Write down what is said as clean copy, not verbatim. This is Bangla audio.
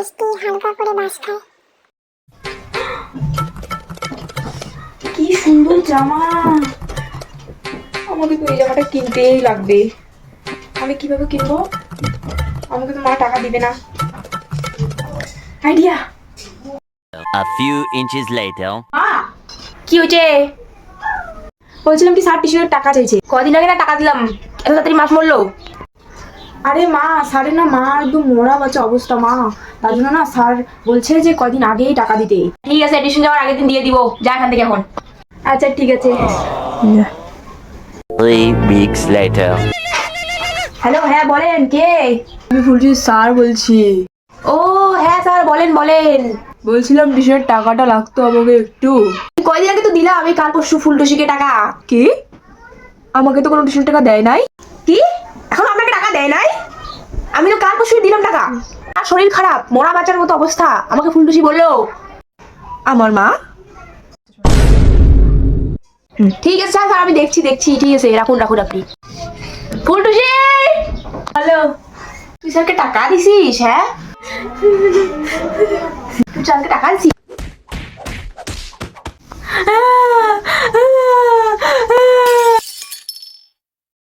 বৃষ্টি হালকা করে বাস খায়। কি সুন্দর জামা, আমাকে তো এই জামাটা কিনতেই লাগবে। আমি কিভাবে কিনবো? আমাকে তো মা টাকা দিবে না। Idea. A few inches later. মা, কি হয়েছে? বলছিলাম কি স্যার টিউশনের টাকা চাইছে। কদিন আগে না টাকা দিলাম, এত তাড়াতাড়ি মাস মরলো। আরে মা, স্যারের না মা একদম মরা বাচ্চা অবস্থা মা, তার জন্য না স্যার বলছে যে কদিন আগেই টাকা দিতে। ঠিক আছে, টিউশন যাওয়ার আগের দিন দিয়ে দিব, যা এখান থেকে এখন। আচ্ছা ঠিক আছে। 3 weeks later. হ্যালো, হ্যাঁ বলেন, কে? আমি ফুলছি স্যার বলছি। ও হ্যাঁ স্যার, বলেন বলেন। বলছিলাম টিউশনের টাকাটা লাগতো আমাকে একটু। কয়দিন আগে তো দিলাম, আমি কাল পরশু ফুলটুসিকে টাকা। কি? আমাকে তো কোনো টিউশন টাকা দেয় নাই। কি? এখন আপনাকে টাকা দেয় নাই? আমি তো কাল পরশু দিলাম টাকা। আর শরীর খারাপ, মরা বাচ্চার মতো অবস্থা, আমাকে ফুলটুসি বললো। আমার মা? ঠিক আছে স্যার, আমি দেখছি দেখছি, ঠিক আছে রাখুন রাখুন আপনি। ফুলটুসি, হ্যালো। তুই স্যারকে টাকা দিছিস? হ্যাঁ, তুই স্যারকে টাকা দিছিস?